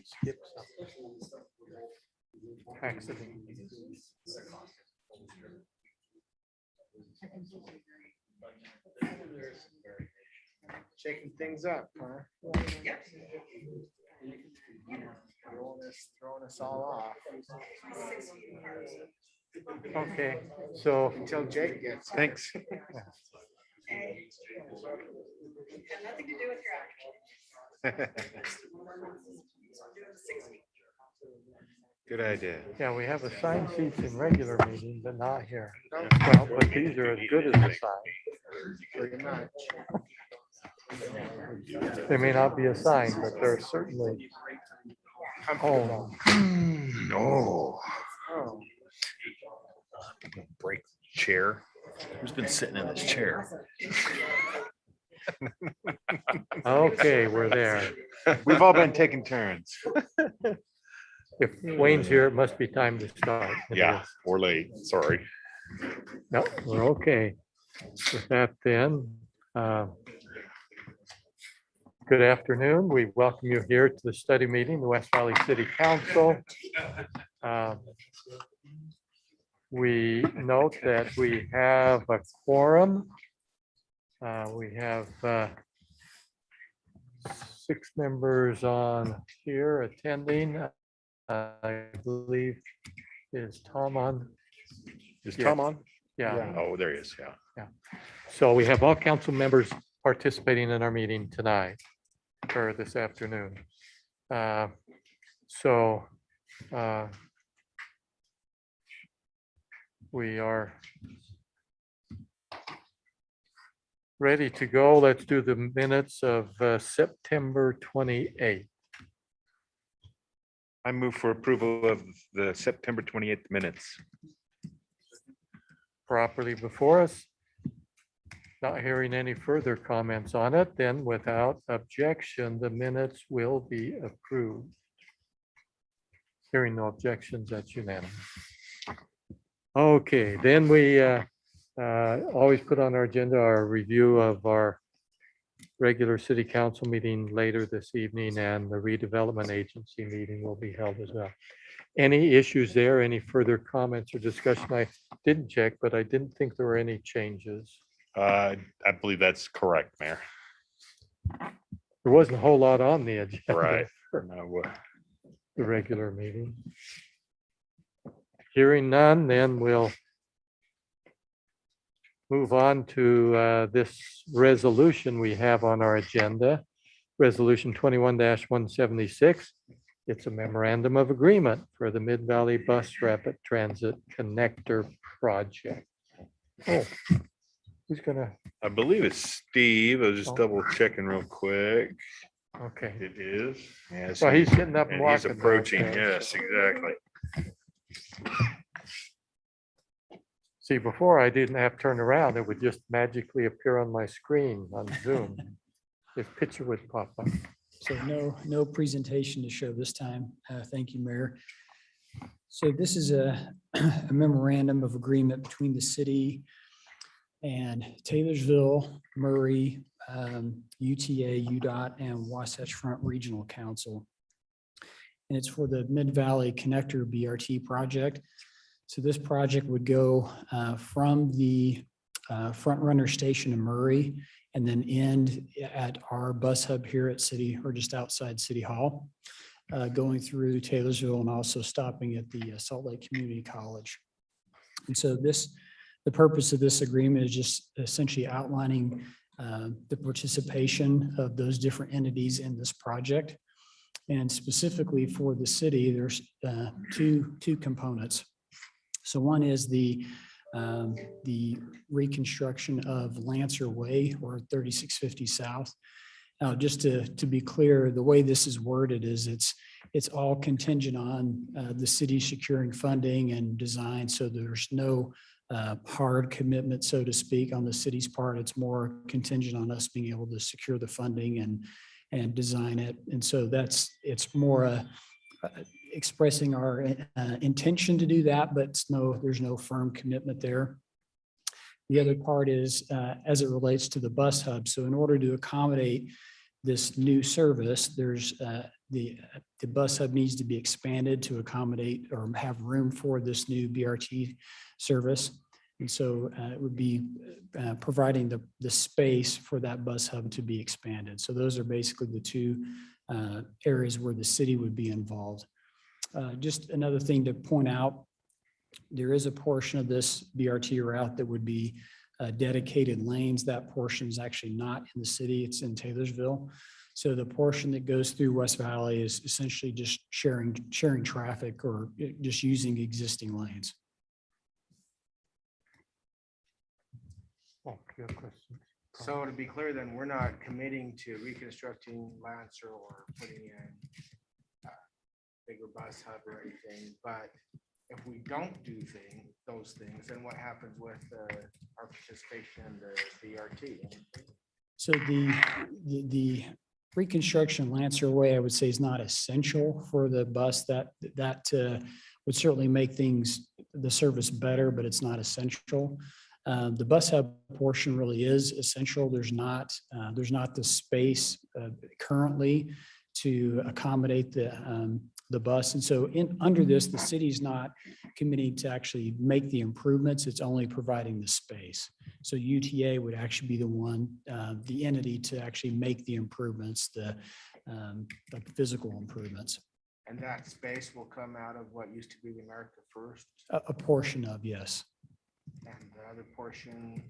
skip something. Accident. Shaking things up, huh? Throwing us all off. Okay, so until Jake gets. Thanks. Had nothing to do with your action. Good idea. Yeah, we have assigned seats in regular meetings, but not here. Well, but these are as good as assigned. Pretty much. They may not be assigned, but they're certainly home. No. Oh, Break chair. Who's been sitting in this chair? Okay, we're there. We've all been taking turns. If Wayne's here, it must be time to start. It Yeah, is. we're late. Sorry. No, we're okay. With that then, good afternoon. We welcome you here to the study meeting, the West Valley City Council. We note that we have a quorum. We have 6 members on here attending. I believe is Tom on? Is Yeah. Tom on? Yeah. Oh, there he is. Yeah. So we have all council members participating in our meeting tonight or this afternoon. We are ready to go. Let's do the minutes of September 28th. I move for approval of the September 28th minutes. Properly before us. Not hearing any further comments on it, then without objection, the minutes will be approved. Hearing no objections, that's unanimous. Okay, then we always put on our agenda our review of our regular city council meeting later this evening, and the redevelopment agency meeting will be held as well. Any issues there, any further comments or discussion? I didn't check, but I didn't think there were any changes. I believe that's correct, Mayor. There wasn't a whole lot on the agenda Right. for No, the regular meeting. Hearing none, then we'll move on to this resolution we have on our agenda. Resolution 21-176. It's a memorandum of agreement for the Mid-Valley Bus Rapid Transit Connector Project. Oh, who's gonna, I believe it's Steve. I was just Oh. double checking real quick. okay. It is. Yes. Well, he's getting up and And he's walking. approaching. back there. Yes, exactly. See, before I didn't have to turn around, it would just magically appear on my screen on Zoom. This picture would pop up. So no presentation to show this time. Thank you, Mayor. So this is a memorandum of agreement between the city and Taylorsville, Murray, UTA, UDOT, and Wasatch Front Regional Council. And it's for the Mid-Valley Connector BRT project. So this project would go from the front runner station in Murray and then end at our bus hub here at City, or just outside City Hall, going through Taylorsville and also stopping at the Salt Lake Community College. And so the purpose of this agreement is just essentially outlining the participation of those different entities in this project. And specifically for the city, there's two components. So one is the reconstruction of Lancer Way, or 3650 South. Now, just to be clear, the way this is worded is it's all contingent on the city securing funding and design. So there's no hard commitment, so to speak, on the city's part. It's more contingent on us being able to secure the funding and design it. And so it's more expressing our intention to do that, but there's no firm commitment there. The other part is as it relates to the bus hub. So in order to accommodate this new service, there's the bus hub needs to be expanded to accommodate or have room for this new BRT service. And so it would be providing the space for that bus hub to be expanded. So those are basically the two areas where the city would be involved. Just another thing to point out, there is a portion of this BRT route that would be dedicated lanes. That portion is actually not in the city, it's in Taylorsville. So the portion that goes through West Valley is essentially just sharing traffic or just using existing lanes. Oh, good question. So to be clear, then we're not committing to reconstructing Lancer or putting in bigger bus hub or anything, but if we don't do those things, then what happens with our participation in the BRT? So the reconstruction Lancer Way, I would say, is not essential for the bus. That would certainly make the service better, but it's not essential. The bus hub portion really is essential. There's not the space currently to accommodate the bus. And so under this, the city's not committing to actually make the improvements. It's only providing the space. So UTA would actually be the entity to actually make the improvements, like physical improvements. And that space will come out of what used to be the America First, A portion of, yes. and the other portion.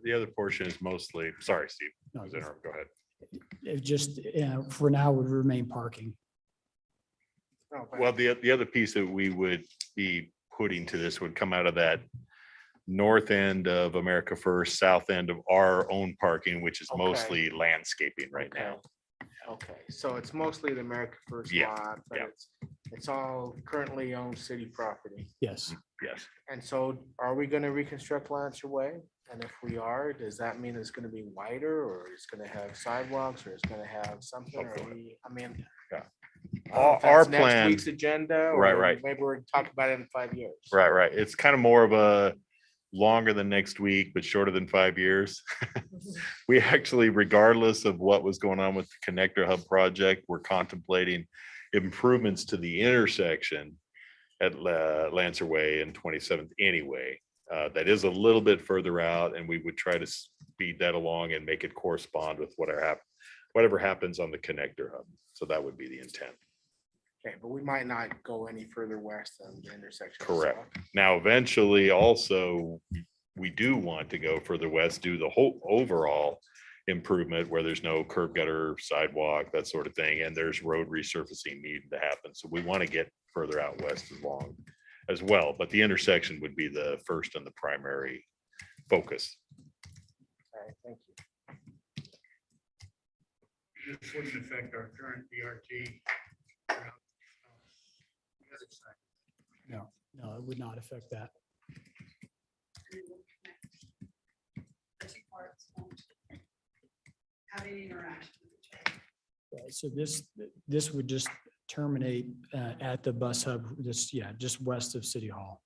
The other portion is mostly, sorry, Steve. No, Was interim. Go ahead. it just, for now, would remain parking. No, but- Well, the other piece that we would be putting to this would come out of that north end of America First, south end of our own parking, which is Okay. mostly landscaping right Okay. now. Okay, so it's mostly the America First Yeah, lot, but yeah. it's all currently owned city property. Yes. Yes. And so are we gonna reconstruct Lancer Way? And if we are, does that mean it's gonna be wider, or it's gonna have sidewalks, or it's gonna have something, or I mean. Yeah. I don't know if Our that's next plan- week's agenda, Right, or right. maybe we're talking about it in 5 years. Right. It's kind of more of a longer than next week, but shorter than 5 years. We actually, regardless of what was going on with the connector hub project, we're contemplating improvements to the intersection at Lancer Way and 27th anyway. That is a little bit further out, and we would try to speed that along and make it correspond with whatever happens on the connector hub. So that would be the intent. Okay, but we might not go any further west than the intersection. Correct. Now, eventually, also, we do want to go further west, do the whole overall improvement where there's no curb gutter, sidewalk, that sort of thing, and there's road resurfacing needing to happen. So we want to get further out west as well, but the intersection would be the first and the primary focus. All right, thank you. This wouldn't affect our current BRT. No, it would not affect that. The two parts won't have any interaction with each other. So this would just terminate at the bus hub, just west of City Hall.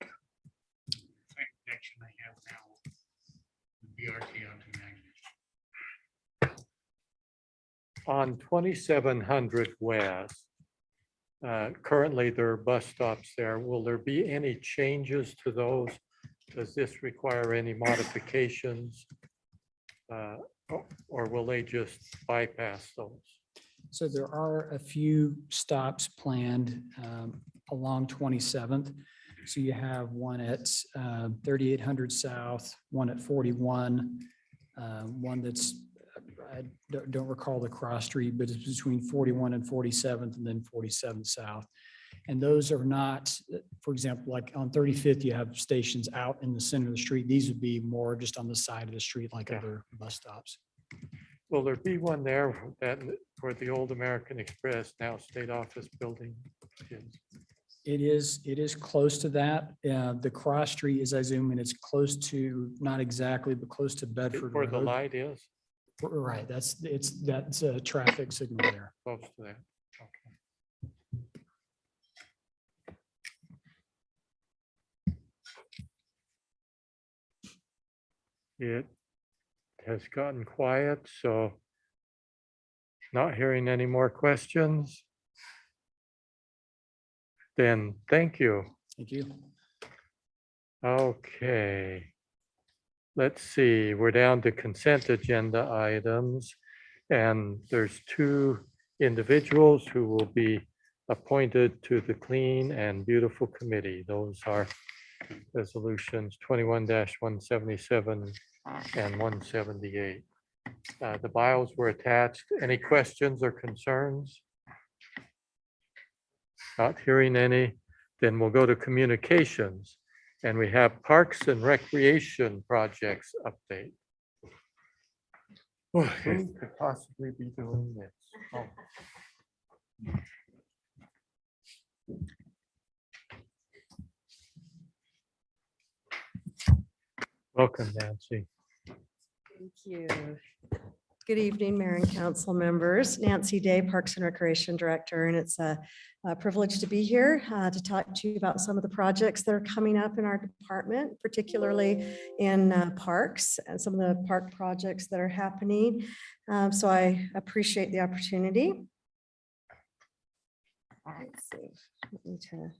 Same connection they have now. The BRT onto Magnet. On 2700 West, currently there are bus stops there. Will there be any changes to those? Does this require any modifications? Or will they just bypass those? So there are a few stops planned along 27th. So you have one at 3800 South, one at 41, one that's, I don't recall the cross street, but it's between 41 and 47th, and then 47th South. And those are not, for example, like on 35th, you have stations out in the center of the street. These would be more just on the side of the street, like other bus stops. Will there be one there where the old American Express, now State Office Building is? It is close to that. The cross street, as I zoom in, it's close to, not exactly, but close to Bedford Where the Road. light is, Right, that's a traffic signal there. close to that. Okay. It has gotten quiet, so Not hearing any more questions? Then, thank you. Thank you. Okay. Let's see, we're down to consent agenda items. And there's two individuals who will be appointed to the Clean and Beautiful Committee. Those are resolutions 21-177 and 178. The bios were attached. Any questions or concerns? Not hearing any, then we'll go to communications. And we have Parks and Recreation Projects update. Who could possibly be doing this? Oh. Welcome, Nancy. Thank you. Good evening, Mayor and Council members. Nancy Day, Parks and Recreation Director, and it's a privilege to be here to talk to you about some of the projects that are coming up in our department, particularly in parks and some of the park projects that are happening. So I appreciate the opportunity. Let's see. Let me try.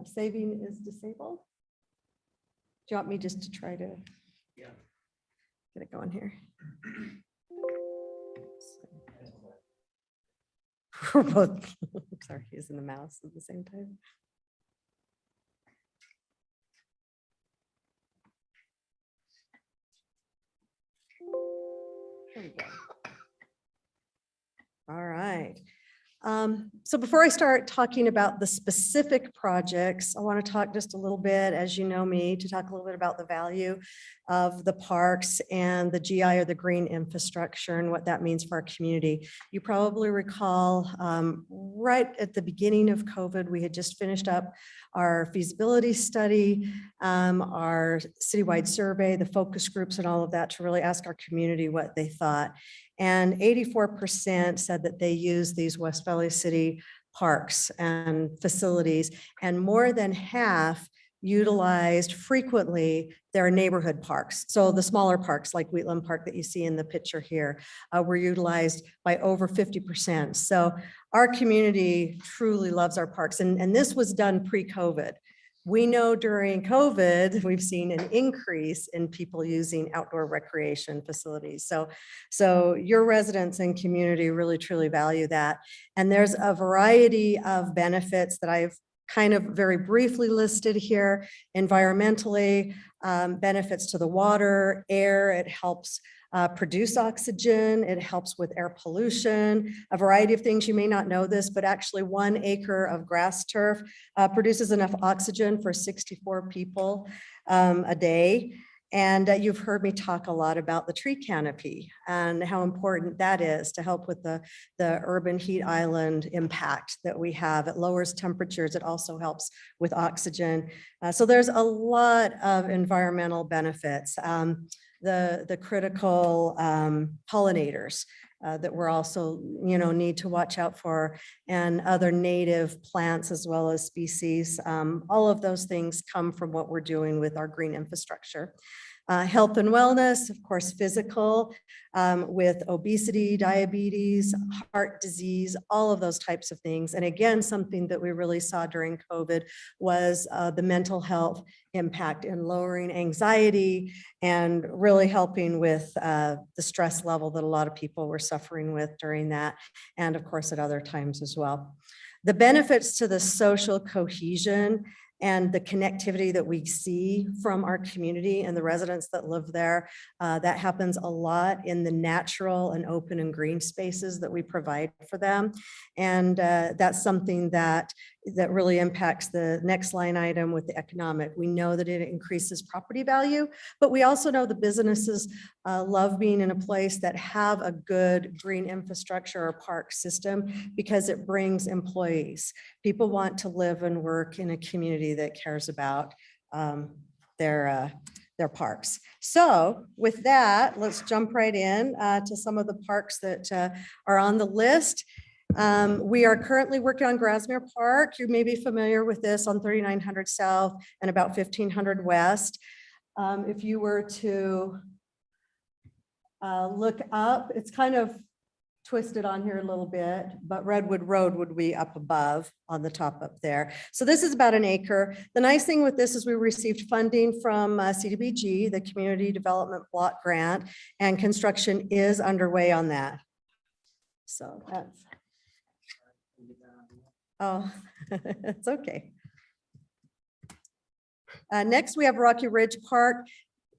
Saving is disabled. Do you want me just to try to get it going here? We're both, sorry, using the mouse at the same time. There we go. All right. So before I start talking about the specific projects, I want to talk just a little bit, as you know me, to talk a little bit about the value of the parks and the GI or the green infrastructure and what that means for our community. You probably recall right at the beginning of COVID, we had just finished up our feasibility study, our citywide survey, the focus groups and all of that to really ask our community what they thought. And 84% said that they use these West Valley City parks and facilities, and more than half utilized frequently their neighborhood parks. So the smaller parks like Wetland Park that you see in the picture here were utilized by over 50%. So our community truly loves our parks. And this was done pre-COVID. We know during COVID, we've seen an increase in people using outdoor recreation facilities. So your residents and community really, truly value that. And there's a variety of benefits that I've kind of very briefly listed here. Environmentally, benefits to the water, air, it helps produce oxygen, it helps with air pollution, a variety of things. You may not know this, but actually 1 acre of grass turf produces enough oxygen for 64 people a day. And you've heard me talk a lot about the tree canopy and how important that is to help with the urban heat island impact that we have. It lowers temperatures. It also helps with oxygen. So there's a lot of environmental benefits. The critical pollinators that we're also, need to watch out for, and other native plants as well as species. All of those things come from what we're doing with our green infrastructure. Health and wellness, of course, physical, with obesity, diabetes, heart disease, all of those types of things. And again, something that we really saw during COVID was the mental health impact in lowering anxiety and really helping with the stress level that a lot of people were suffering with during that, and of course at other times as well. The benefits to the social cohesion and the connectivity that we see from our community and the residents that live there, that happens a lot in the natural and open and green spaces that we provide for them. And that's something that really impacts the next line item with the economic. We know that it increases property value, but we also know the businesses love being in a place that have a good green infrastructure or park system because it brings employees. People want to live and work in a community that cares about their parks. So with that, let's jump right in to some of the parks that are on the list. We are currently working on Grasmere Park. You may be familiar with this on 3900 South and about 1500 West. If you were to look up, it's kind of twisted on here a little bit, but Redwood Road would be up above on the top up there. So this is about an acre. The nice thing with this is we received funding from CDBG, the Community Development Block Grant, and construction is underway on that. So that's. Oh, it's okay. Next, we have Rocky Ridge Park.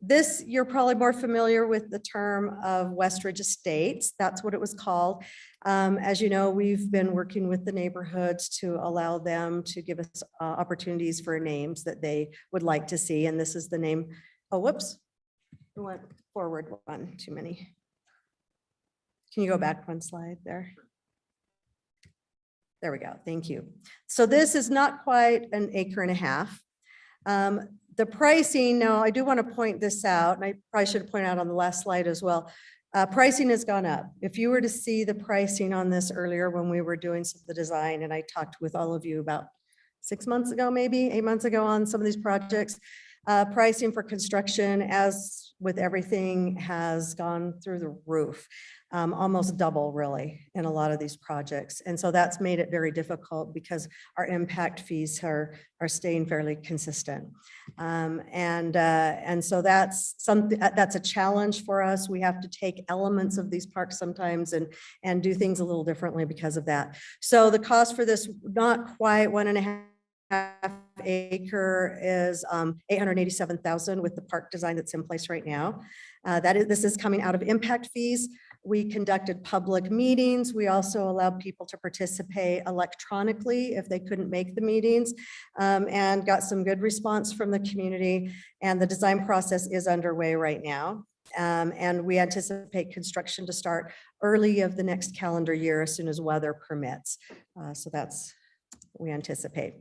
This, you're probably more familiar with the term of Westridge Estates. That's what it was called. As you know, we've been working with the neighborhoods to allow them to give us opportunities for names that they would like to see. And this is the name. Oh, whoops. We went forward one too many. Can you go back one slide there? There we go. Thank you. So this is not quite an acre and a half. The pricing, now I do want to point this out, and I probably should have pointed out on the last slide as well. Pricing has gone up. If you were to see the pricing on this earlier when we were doing some of the design, and I talked with all of you about 6 months ago, maybe 8 months ago on some of these projects, pricing for construction, as with everything, has gone through the roof. Almost double really in a lot of these projects. And so that's made it very difficult because our impact fees are staying fairly consistent. And so that's something that's a challenge for us. We have to take elements of these parks sometimes and do things a little differently because of that. So the cost for this, not quite 1.5 acre, is $887,000 with the park design that's in place right now. This is coming out of impact fees. We conducted public meetings. We also allowed people to participate electronically if they couldn't make the meetings, and got some good response from the community. And the design process is underway right now. And we anticipate construction to start early of the next calendar year as soon as weather permits. So that's what we anticipate.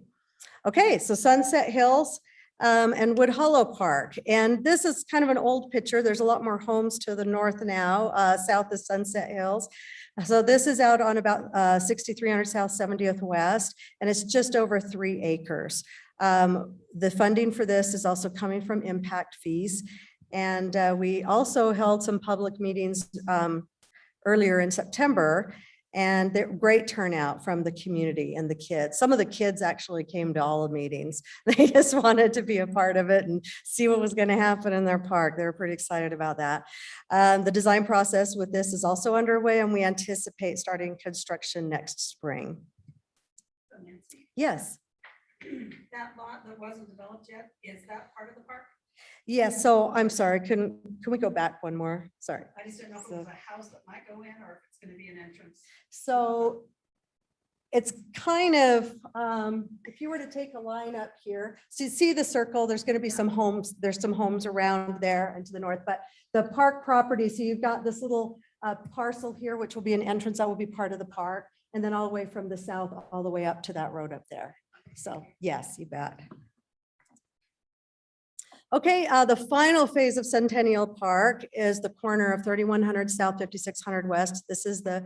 Okay, so Sunset Hills and Wood Hollow Park. And this is kind of an old picture. There's a lot more homes to the north now, south of Sunset Hills. So this is out on about 6300 South 70th West, and it's just over 3 acres. The funding for this is also coming from impact fees. And we also held some public meetings earlier in September. And great turnout from the community and the kids. Some of the kids actually came to all the meetings. They just wanted to be a part of it and see what was going to happen in their park. They were pretty excited about that. The design process with this is also underway, and we anticipate starting construction next spring. So Nancy, Yes. that lot that wasn't developed yet, is that part of the park? Yes. So I'm sorry. Can we go back one more? Sorry. I just don't know if it was a house that might go in or if it's gonna be an entrance. So it's kind of, if you were to take a line up here, so you see the circle, there's going to be some homes, there's some homes around there and to the north, but the park property, so you've got this little parcel here, which will be an entrance that will be part of the park. And then all the way from the south, all the way up to that road up there. So yes, you bet. Okay, the final phase of Centennial Park is the corner of 3100 South 5600 West. This is the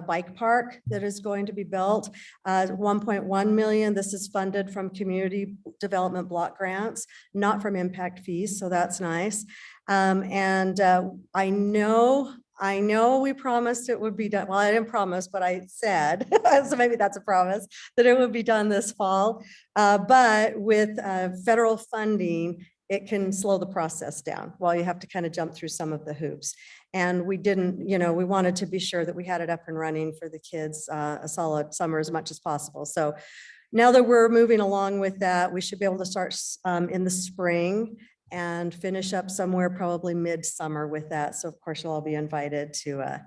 bike park that is going to be built. 1.1 million. This is funded from community development block grants, not from impact fees. So that's nice. And I know we promised it would be done. Well, I didn't promise, but I said, so maybe that's a promise, that it would be done this fall. But with federal funding, it can slow the process down while you have to kind of jump through some of the hoops. And we didn't, we wanted to be sure that we had it up and running for the kids a solid summer as much as possible. So now that we're moving along with that, we should be able to start in the spring and finish up somewhere probably midsummer with that. So of course you'll all be invited to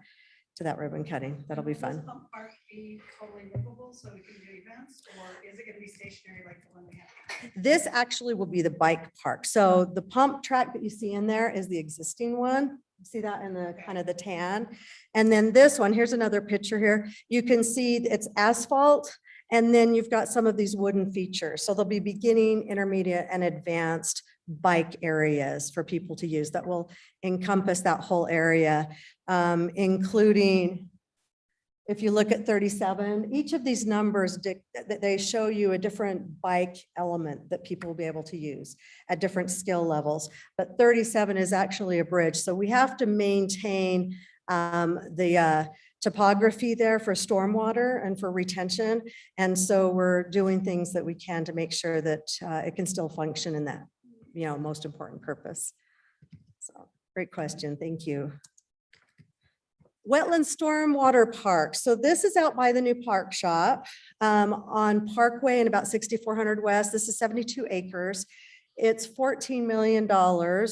that ribbon cutting. That'll be fun. Will the pump park be totally movable so we can do events, or is it gonna be stationary like the one we have? This actually will be the bike park. So the pump track that you see in there is the existing one. See that in the kind of the tan. And then this one, here's another picture here. You can see it's asphalt. And then you've got some of these wooden features. So there'll be beginning, intermediate, and advanced bike areas for people to use that will encompass that whole area, including if you look at 37, each of these numbers, they show you a different bike element that people will be able to use at different skill levels. But 37 is actually a bridge. So we have to maintain the topography there for stormwater and for retention. And so we're doing things that we can to make sure that it can still function in that, most important purpose. So great question. Thank you. Wetland Stormwater Park. So this is out by the new park shop on Parkway and about 6400 West. This is 72 acres. It's $14 million.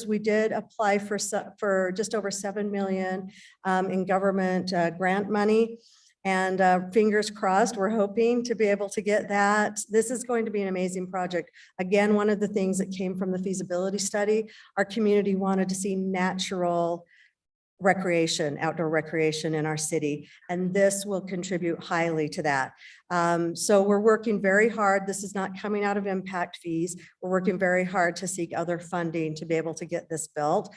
We did apply for just over 7 million in government grant money. And fingers crossed, we're hoping to be able to get that. This is going to be an amazing project. Again, one of the things that came from the feasibility study, our community wanted to see natural recreation, outdoor recreation in our city, and this will contribute highly to that. So we're working very hard. This is not coming out of impact fees. We're working very hard to seek other funding to be able to get this built.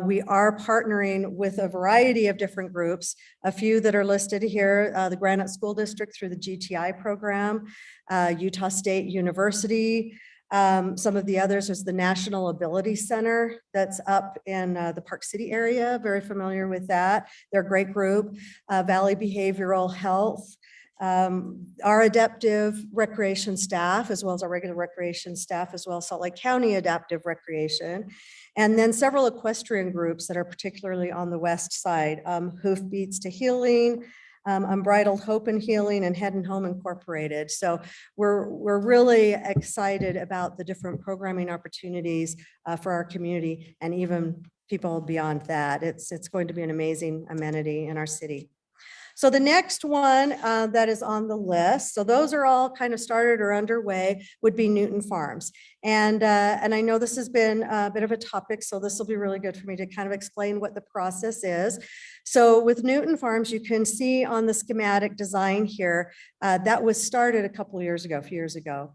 We are partnering with a variety of different groups, a few that are listed here, the Granite School District through the GTI program, Utah State University. Some of the others is the National Ability Center that's up in the Park City area. Very familiar with that. They're a great group. Valley Behavioral Health, our adaptive recreation staff, as well as our regular recreation staff, as well as Salt Lake County Adaptive Recreation. And then several equestrian groups that are particularly on the west side, Hoofbeats to Healing, Unbridled Hope and Healing, and Head and Home Incorporated. So we're really excited about the different programming opportunities for our community and even people beyond that. It's going to be an amazing amenity in our city. So the next one that is on the list, so those are all kind of started or underway, would be Newton Farms. And I know this has been a bit of a topic, so this will be really good for me to kind of explain what the process is. So with Newton Farms, you can see on the schematic design here, that was started a couple of years ago, a few years ago.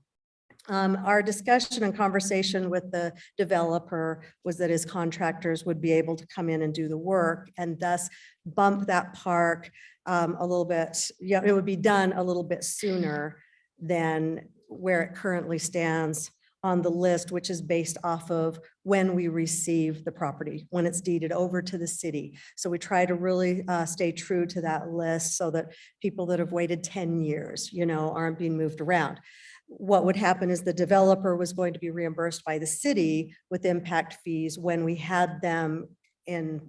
Our discussion and conversation with the developer was that his contractors would be able to come in and do the work and thus bump that park a little bit. Yeah, it would be done a little bit sooner than where it currently stands on the list, which is based off of when we receive the property, when it's deeded over to the city. So we try to really stay true to that list so that people that have waited 10 years, aren't being moved around. What would happen is the developer was going to be reimbursed by the city with impact fees when we had them in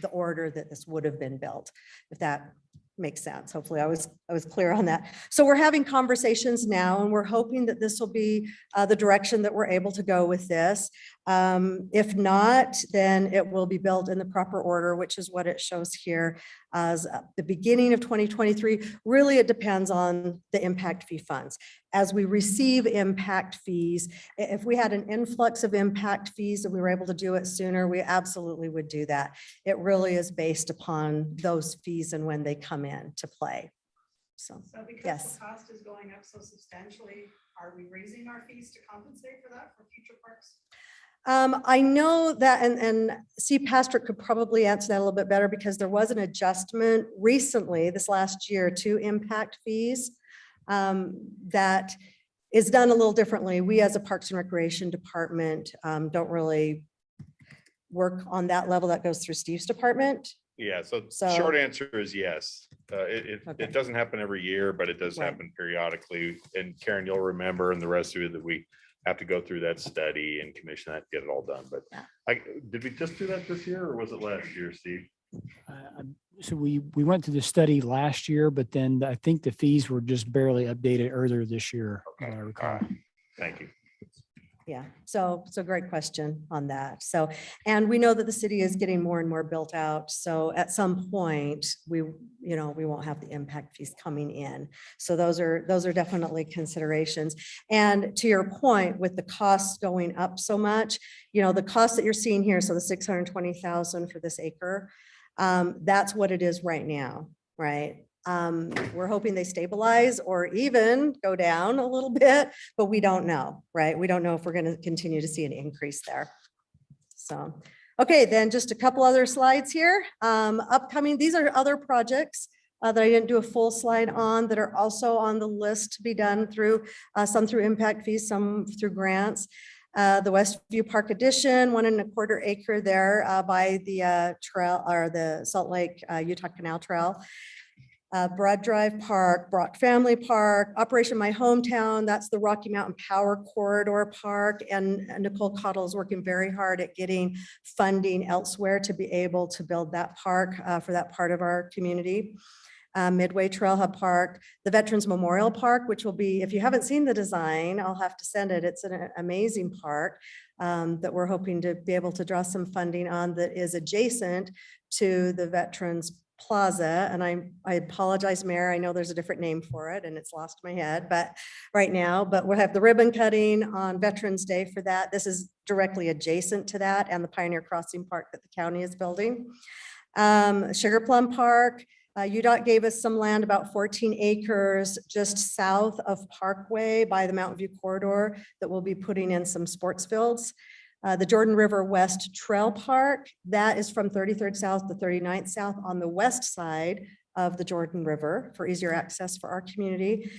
the order that this would have been built, if that makes sense. Hopefully I was clear on that. So we're having conversations now, and we're hoping that this will be the direction that we're able to go with this. If not, then it will be built in the proper order, which is what it shows here as the beginning of 2023. Really, it depends on the impact fee funds. As we receive impact fees, if we had an influx of impact fees and we were able to do it sooner, we absolutely would do that. It really is based upon those fees and when they come in to play. So because yes. the cost is going up so substantially, are we raising our fees to compensate for that for future parks? I know that, and C. Patrick could probably answer that a little bit better because there was an adjustment recently this last year to impact fees that is done a little differently. We as a Parks and Recreation department don't really work on that level. That goes through Steve's department. Yeah, so So- short answer is yes. Okay. It doesn't happen every year, but it does Right. happen periodically. And Karen, you'll remember, and the rest of you, that we have to go through that study and commission that, get it all done. But Yeah. did we just do that this year or was it last year, Steve? So we went through the study last year, but then I think the fees were just barely updated earlier this year, as I recall. Thank you. Yeah, so great question on that. So, and we know that the city is getting more and more built out. So at some point, we won't have the impact fees coming in. So those are definitely considerations. And to your point, with the costs going up so much, the cost that you're seeing here, so the 620,000 for this acre, that's what it is right now, right? We're hoping they stabilize or even go down a little bit, but we don't know, right? We don't know if we're going to continue to see an increase there. So, okay, then just a couple other slides here. Upcoming, these are other projects that I didn't do a full slide on that are also on the list to be done through, some through impact fees, some through grants. The Westview Park Addition, 1.25 acre there by the trail or the Salt Lake Utah Canal Trail. Broad Drive Park, Brock Family Park, Operation My Hometown, that's the Rocky Mountain Power Corridor Park. And Nicole Cottle is working very hard at getting funding elsewhere to be able to build that park for that part of our community. Midway Trailhead Park, the Veterans Memorial Park, which will be, if you haven't seen the design, I'll have to send it. It's an amazing park that we're hoping to be able to draw some funding on that is adjacent to the Veterans Plaza. And I apologize, Mayor, I know there's a different name for it and it's lost my head, but right now, but we'll have the ribbon cutting on Veterans Day for that. This is directly adjacent to that and the Pioneer Crossing Park that the county is building. Sugar Plum Park, UDOT gave us some land, about 14 acres just south of Parkway by the Mountain View corridor that we'll be putting in some sports fields. The Jordan River West Trail Park, that is from 33rd South to 39th South on the west side of the Jordan River for easier access for our community.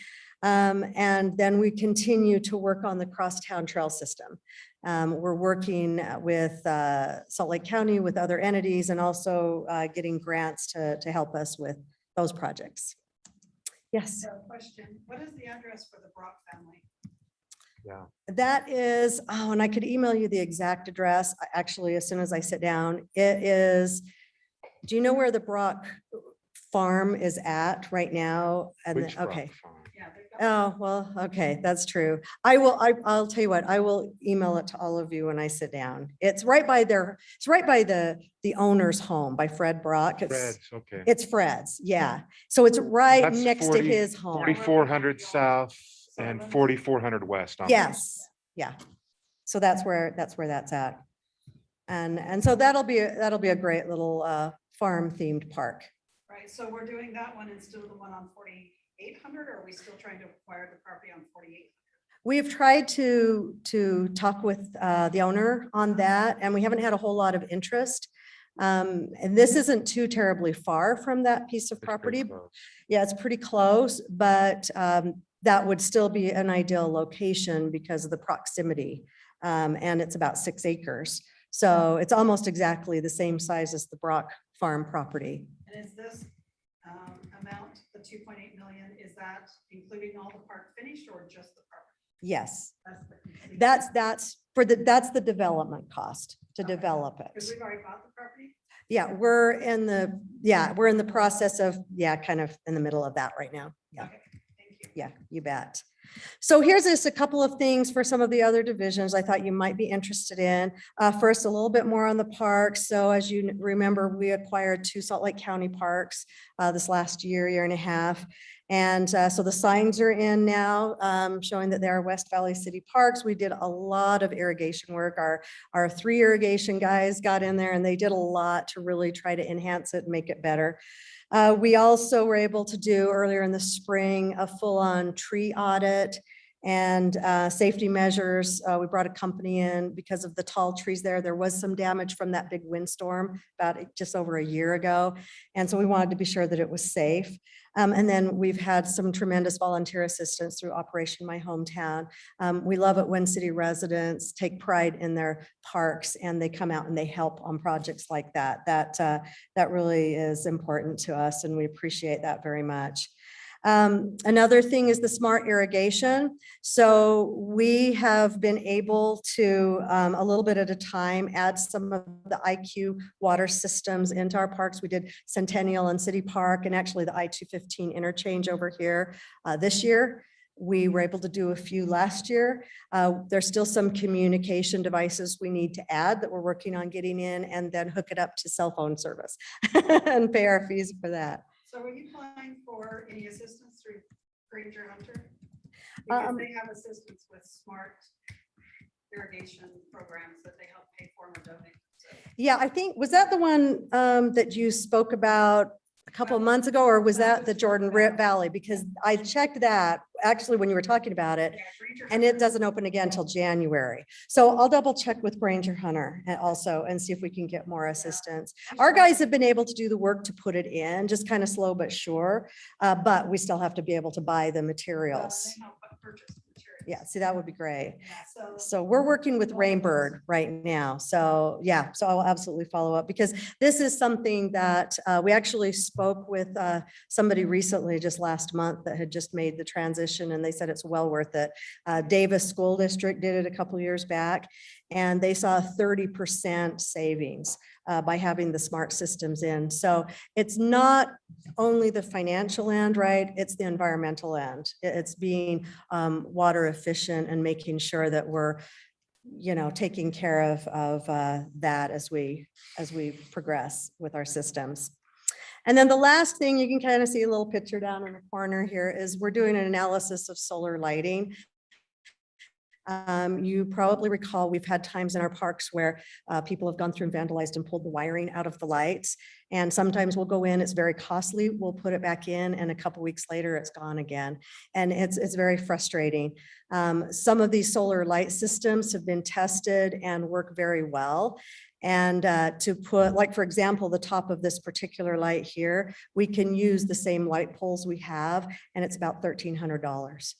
And then we continue to work on the Crosstown Trail system. We're working with Salt Lake County, with other entities, and also getting grants to help us with those projects. Yes. So question, what is the address for the Brock family? That is, oh, and I could email you the exact address, actually, as soon as I sit down. It is, do you know where the Brock farm is at right now? And Which Brock okay. farm? Yeah. they've got- Oh, well, okay, that's true. I'll tell you what, I will email it to all of you when I sit down. It's right by the owner's home by Fred Brock. Fred's, okay. It's Fred's, yeah. So it's right That's next to 40 his home. 4,400 south and 4,400 west. on Yes, yeah. So that's where that's at. And so that'll be a great little farm themed park. Right, so we're doing that one instead of the one on 4,800, or are we still trying to acquire the property on 48? We've tried to talk with the owner on that, and we haven't had a whole lot of interest. And this isn't too terribly far from that piece of It's pretty property. close. Yeah, it's pretty close, but that would still be an ideal location because of the proximity. And it's about 6 acres. So it's almost exactly the same size as the Brock Farm property. And is this amount, the 2.8 million, is that including all the park finished or just the property? Yes, That's the complete- that's the development cost to Okay. develop Because it. we've already bought the property? Yeah, we're in the process of, kind of in the middle of that right now. Yeah. Okay, thank you. Yeah, you bet. So here's just a couple of things for some of the other divisions I thought you might be interested in. First, a little bit more on the parks. So as you remember, we acquired 2 Salt Lake County parks this last year and a half. And so the signs are in now, showing that they are West Valley City Parks. We did a lot of irrigation work. Our 3 irrigation guys got in there and they did a lot to really try to enhance it and make it better. We also were able to do earlier in the spring a full-on tree audit and safety measures. We brought a company in because of the tall trees there. There was some damage from that big windstorm about just over a year ago. And so we wanted to be sure that it was safe. And then we've had some tremendous volunteer assistance through Operation My Hometown. We love it when city residents take pride in their parks and they come out and they help on projects like that. That really is important to us and we appreciate that very much. Another thing is the smart irrigation. So we have been able to, a little bit at a time, add some of the IQ water systems into our parks. We did Centennial and City Park and actually the I-215 interchange over here this year. We were able to do a few last year. There's still some communication devices we need to add that we're working on getting in and then hook it up to cell phone service and pay our fees for that. So are you applying for any assistance through Granger Hunter? Because they have assistance with smart irrigation programs that they help pay for and donate. So Yeah, I think, was that the one that you spoke about a couple of months ago, or was that the Jordan Valley? Because I checked that actually when you were talking about it, Yeah, Granger and it doesn't open again until January. So I'll double check with Granger Hunter also and see if we can get more assistance. Our guys have been able to do the work to put it in, just kind of slow but sure. But we still have to be able to buy the materials. They help purchase materials. Yeah, see, that would be great. Yeah, so. So we're working with Rainbird right now. So yeah, so I'll absolutely follow up because this is something that we actually spoke with somebody recently, just last month, that had just made the transition, and they said it's well worth it. Davis School District did it a couple years back, and they saw a 30% savings by having the smart systems in. So it's not only the financial end, right? It's the environmental end. It's being water efficient and making sure that we're, you know, taking care of that as we progress with our systems. And then the last thing, you can kind of see a little picture down in the corner here, is we're doing an analysis of solar lighting. You probably recall we've had times in our parks where people have gone through and vandalized and pulled the wiring out of the lights. And sometimes we'll go in, it's very costly, we'll put it back in, and a couple weeks later it's gone again. And it's very frustrating. Some of these solar light systems have been tested and work very well. And to put, like, for example, the top of this particular light here, we can use the same light poles we have, and it's about $1,300.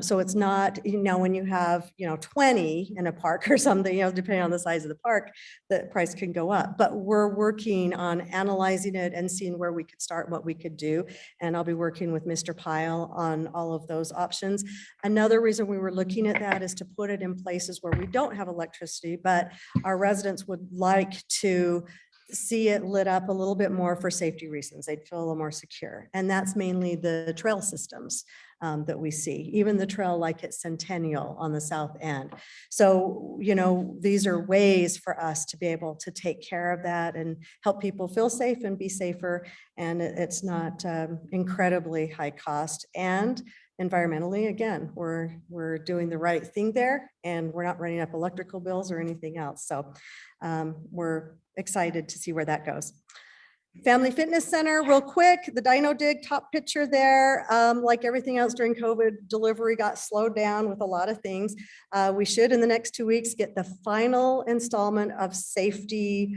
So it's not, you know, when you have, you know, 20 in a park or something, you know, depending on the size of the park, the price can go up. But we're working on analyzing it and seeing where we could start, what we could do. And I'll be working with Mr. Pyle on all of those options. Another reason we were looking at that is to put it in places where we don't have electricity, but our residents would like to see it lit up a little bit more for safety reasons. They'd feel a little more secure. And that's mainly the trail systems that we see, even the trail like at Centennial on the south end. So, you know, these are ways for us to be able to take care of that and help people feel safe and be safer. And it's not incredibly high cost. And environmentally, again, we're doing the right thing there, and we're not running up electrical bills or anything else. So we're excited to see where that goes. Family Fitness Center, real quick, the Dino Dig top picture there, like everything else during COVID, delivery got slowed down with a lot of things. We should, in the next 2 weeks, get the final installment of safety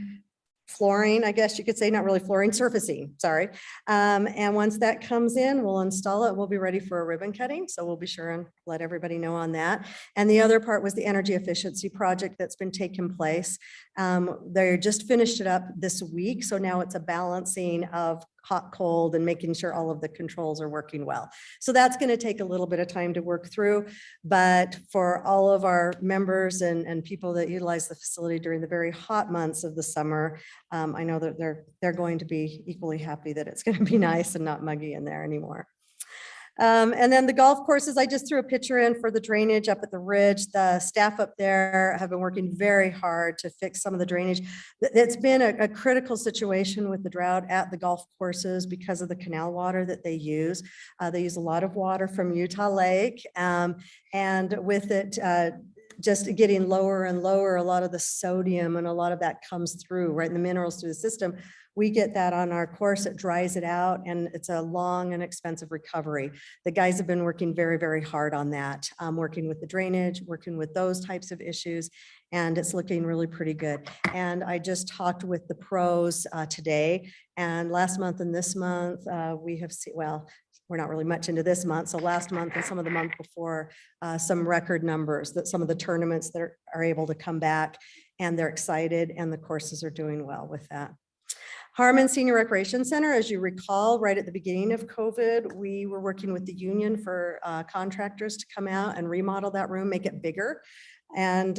flooring, I guess you could say, not really flooring, surfacing, sorry. And once that comes in, we'll install it. We'll be ready for a ribbon cutting. So we'll be sure and let everybody know on that. And the other part was the energy efficiency project that's been taking place. They just finished it up this week. So now it's a balancing of hot, cold, and making sure all of the controls are working well. So that's going to take a little bit of time to work through. But for all of our members and people that utilize the facility during the very hot months of the summer, I know that they're going to be equally happy that it's going to be nice and not muggy in there anymore. And then the golf courses, I just threw a picture in for the drainage up at the ridge. The staff up there have been working very hard to fix some of the drainage. It's been a critical situation with the drought at the golf courses because of the canal water that they use. They use a lot of water from Utah Lake, and with it just getting lower and lower, a lot of the sodium and a lot of that comes through, right, in the minerals through the system. We get that on our course, it dries it out, and it's a long and expensive recovery. The guys have been working very, very hard on that, working with the drainage, working with those types of issues, and it's looking really pretty good. And I just talked with the pros today, and last month and this month, we have seen, well, we're not really much into this month. So last month and some of the month before, some record numbers that some of the tournaments that are able to come back, and they're excited, and the courses are doing well with that. Harmon Senior Recreation Center, as you recall, right at the beginning of COVID, we were working with the union for contractors to come out and remodel that room, make it bigger. And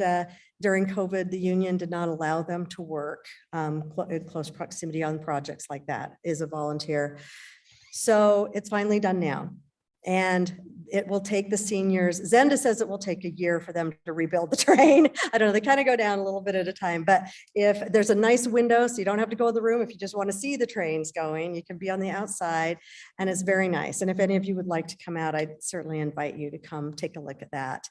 during COVID, the union did not allow them to work in close proximity on projects like that as a volunteer. So it's finally done now. And it will take the seniors, Zenda says it will take a year for them to rebuild the train. I don't know, they kind of go down a little bit at a time, but if there's a nice window, so you don't have to go in the room, if you just want to see the trains going, you can be on the outside, and it's very nice. And if any of you would like to come out, I'd certainly invite you to come take a look at that.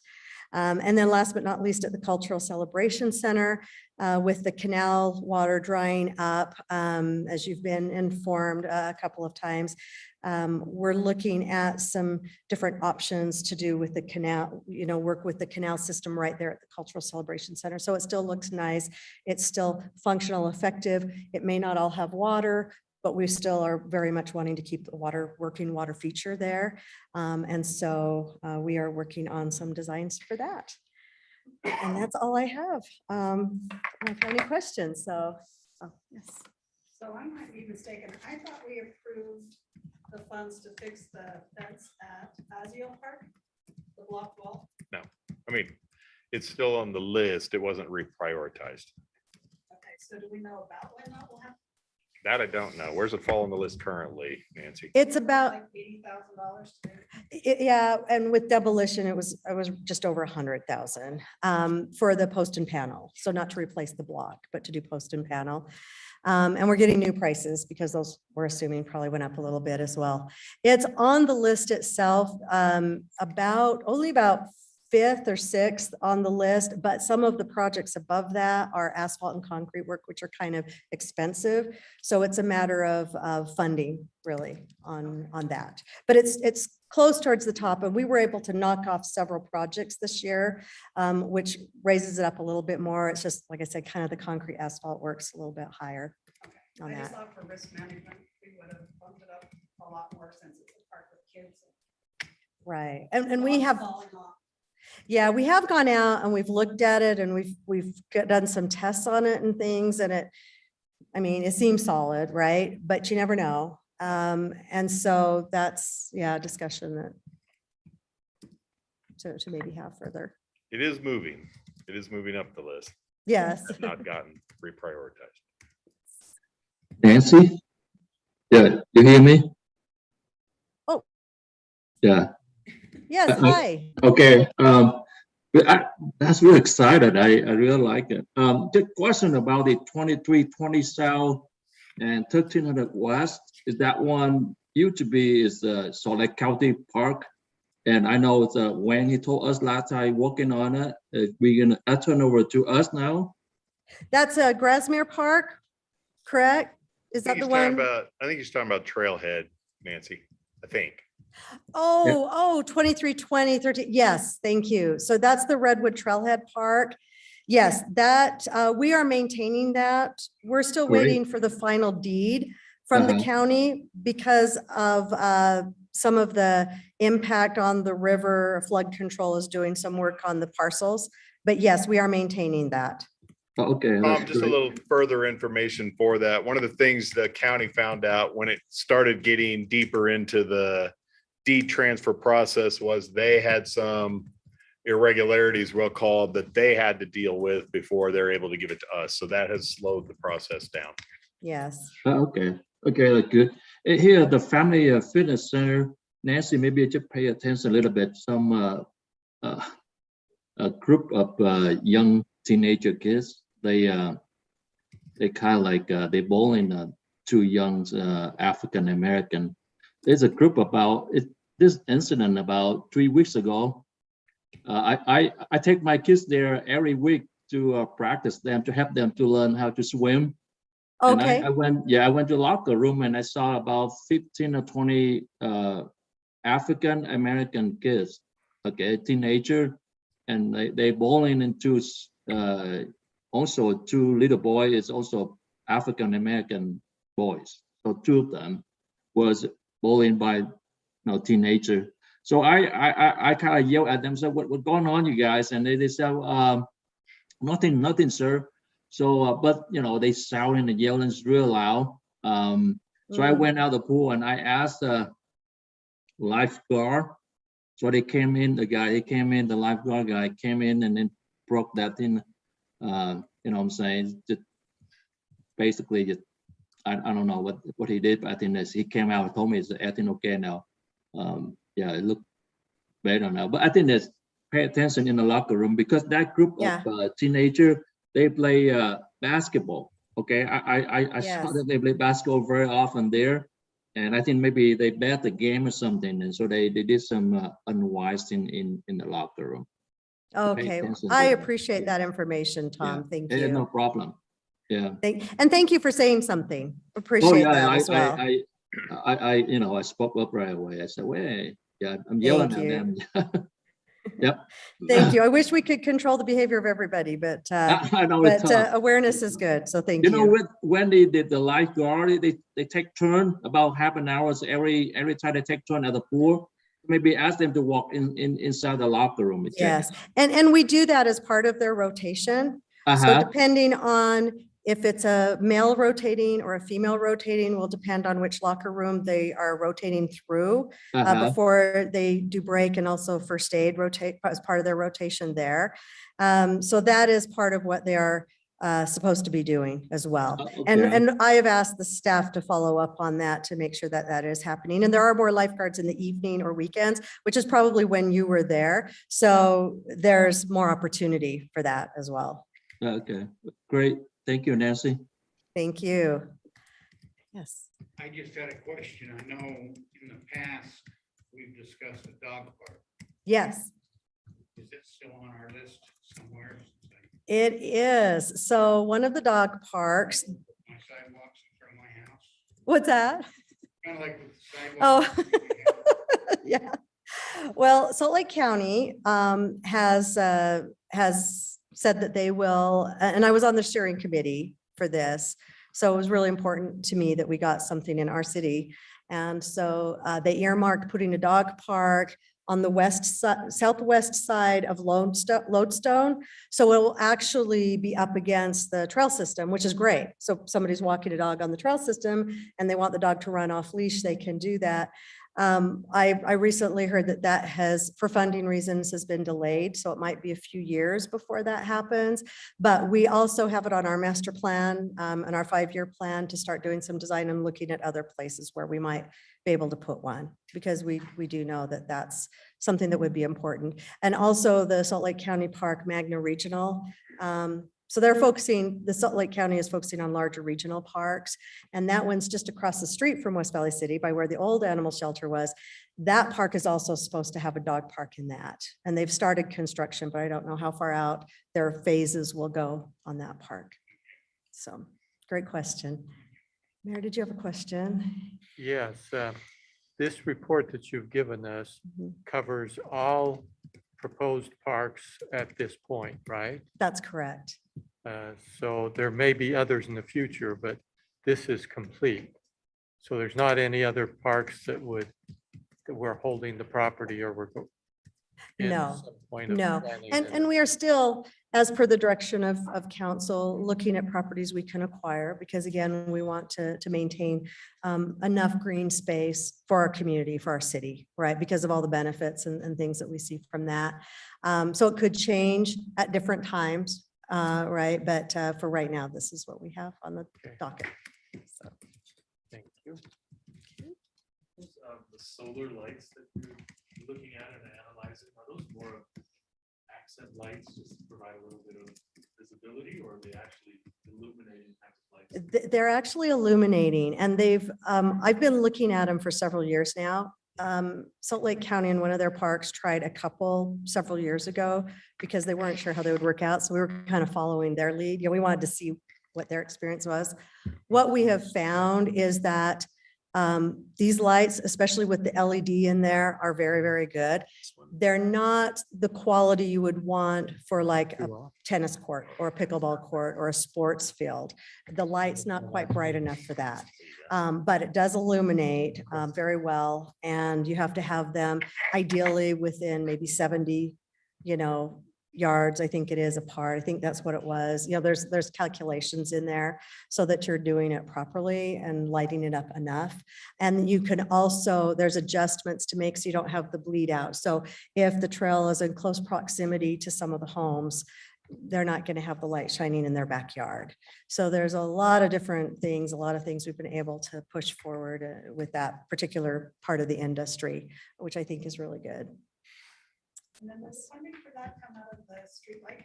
And then last but not least, at the Cultural Celebration Center, with the canal water drying up, as you've been informed a couple of times, we're looking at some different options to do with the canal, work with the canal system right there at the Cultural Celebration Center. So it still looks nice. It's still functional, effective. It may not all have water, but we still are very much wanting to keep the working water feature there. And so we are working on some designs for that. And that's all I have. I don't have any questions, so, yes. So I might be mistaken. I thought we approved the funds to fix the fence at Azio Park, the block wall. I mean, it's still on the list. It wasn't reprioritized. Okay, so do we know about when that will happen? That I don't know. Where's it fall on the list currently, Nancy? It's about, Like $80,000 to do. yeah, and with demolition, it was just over 100,000 for the post and panel. So not to replace the block, but to do post and panel. And we're getting new prices because those, we're assuming, probably went up a little bit as well. It's on the list itself, only about fifth or sixth on the list, but some of the projects above that are asphalt and concrete work, which are kind of expensive. So it's a matter of funding really on that. But it's close towards the top, and we were able to knock off several projects this year, which raises it up a little bit more. It's just, like I said, kind of the concrete asphalt works a little bit higher on I just that. thought for risk management, we would have bumped it up a lot more since it's a park with kids. Right. And we have, Falling off. yeah, we have gone out and we've looked at it and we've done some tests on it and things, and it seems solid, right? But you never know. And so that's, yeah, a discussion that to maybe have further. It is moving. It is moving up the list. Yes. Has not gotten reprioritized. Nancy? Yeah, you hear me? Oh. Yeah, Yes, hi. okay. That's really excited. I really like it. The question about the 2320 South and 1300 West, is that one used to be is Salt Lake County Park? And I know it's when he told us last time working on it, we're gonna turn over to us now. That's a Grasmere Park, correct? Is that the one? I think he's talking about Trailhead, Nancy, I think. Oh, 2320, 13. Yes, thank you. So that's the Redwood Trailhead Park. Yes, that, we are maintaining that. We're still Great. waiting for the final deed from the county because of some of the impact on the river. Flood control is doing some work on the parcels. But yes, we are maintaining that. Okay. that's Just a great. little further information for that. One of the things the county found out when it started getting deeper into the deed transfer process was they had some irregularities, we'll call, that they had to deal with before they're able to give it to us. So that has slowed the process down. Yes. Okay, that's good. Here at the Family Fitness Center, Nancy, maybe just pay attention a little bit. Some a group of young teenager kids, they kind of like they bowling two young African American. There's a group about this incident about 3 weeks ago. I take my kids there every week to practice them, to help them to learn how to swim. And Okay. I went to the locker room and I saw about 15 or 20 African American kids, okay, teenager, and they bowling into also two little boys is also African American boys. So two of them was bowling by teenager. So I kind of yelled at them, said, what's going on, you guys? And they said, nothing, sir. So, but they shouting and yelling real loud. So I went out the pool and I asked the lifeguard. So they came in, the lifeguard guy came in and then broke that thing. You know what I'm saying? Just basically just, I don't know what he did, but I think that he came out and told me it's everything okay now. Yeah, it looked better now. But I think that's pay attention in the locker room because that group of teenager, they play basketball. Okay, I saw that they play basketball very often there, and I think maybe they bet the game or something, and so they did some unwise in the locker room. Okay, attention I to that. appreciate that information, Yeah. Tom. Thank Yeah, no you. problem. Yeah. And thank you for saying something. Oh, Appreciate yeah, that as well. I spoke up right away. I said, wait, yeah, I'm yelling Thank at you. them. Yep. Thank you. I wish we could control the behavior of everybody, but I know it's tough. awareness is good. So thank You know, you. when they did the lifeguard, they take turn about half an hour every time they take turn at the pool. Maybe ask them to walk inside the locker room. and check. Yes, and we do that as part of their rotation. So Uh-huh. depending on if it's a male rotating or a female rotating will depend on which locker room they are rotating through before they do break, and also first aid rotate as part of their rotation there. So that is part of what they are supposed to be doing as well. Okay. And I have asked the staff to follow up on that to make sure that that is happening. And there are more lifeguards in the evening or weekends, which is probably when you were there. So there's more opportunity for that as well. Okay, great. Thank you, Nancy. Thank you. Yes. I just had a question. I know in the past, we've discussed the dog park. Yes, Is it still on our list somewhere? it is. So one of the dog parks, My sidewalks in front of my house, what's that? kind of like with the Oh. sidewalks. Yeah. Well, Salt Lake County has said that they will, and I was on the steering committee for this. So it was really important to me that we got something in our city. And so they earmarked putting a dog park on the southwest side of Lodestone. So it will actually be up against the trail system, which is great. So if somebody's walking a dog on the trail system and they want the dog to run off leash, they can do that. I recently heard that has, for funding reasons, has been delayed. So it might be a few years before that happens. But we also have it on our master plan and our 5-year plan to start doing some design and looking at other places where we might be able to put one, because we do know that that's something that would be important. And also the Salt Lake County Park Magna Regional. So they're focusing, the Salt Lake County is focusing on larger regional parks. And that one's just across the street from West Valley City by where the old animal shelter was. That park is also supposed to have a dog park in that. And they've started construction, but I don't know how far out their phases will go on that park. So great question. Mayor, did you have a question? Yes, this report that you've given us Mhm. covers all proposed parks at this point, right? That's correct. So there may be others in the future, but this is complete. So there's not any other parks that we're holding the property or we're in No, some point of No, planning and we are still, as per the direction of council, looking at properties we can acquire, because again, we want to maintain enough green space for our community, for our city, right? Because of all the benefits and things that we see from that. So it could change at different times, right? But for right now, this is what we have on the Okay. docket. So, Thank you. The solar lights that you're looking at and analyzing, are those more of accent lights just to provide a little bit of visibility, or are they actually illuminating type of lights? They're actually illuminating, and they've, I've been looking at them for several years now. Salt Lake County in one of their parks tried a couple several years ago because they weren't sure how they would work out. So we were kind of following their lead. We wanted to see what their experience was. What we have found is that these lights, especially with the LED in there, are very, very good. They're not the quality you would want for like a tennis court or a pickleball court or a sports field. The light's not quite bright enough for that. But it does illuminate very well, and you have to have them ideally within maybe 70, yards, I think it is, apart. I think that's what it was. There's calculations in there so that you're doing it properly and lighting it up enough. And you can also, there's adjustments to make so you don't have the bleed out. So if the trail is in close proximity to some of the homes, they're not going to have the light shining in their backyard. So there's a lot of different things, a lot of things we've been able to push forward with that particular part of the industry, which I think is really good. And then does funding for that come out of the streetlight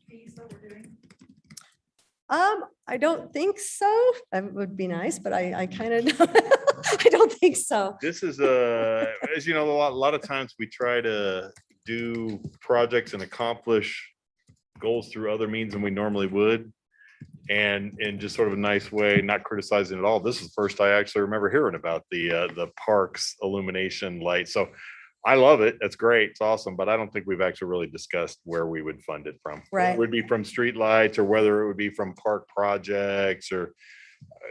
fees that we're doing? I don't think so. It would be nice, but I kind of, I don't think so. This is as you know, a lot of times we try to do projects and accomplish goals through other means than we normally would. And in just sort of a nice way, not criticizing at all. This is the first I actually remember hearing about the parks illumination light. So I love it. That's great. It's awesome. But I don't think we've actually really discussed where we would fund it from. Whether Right. it would be from street lights or whether it would be from park projects or.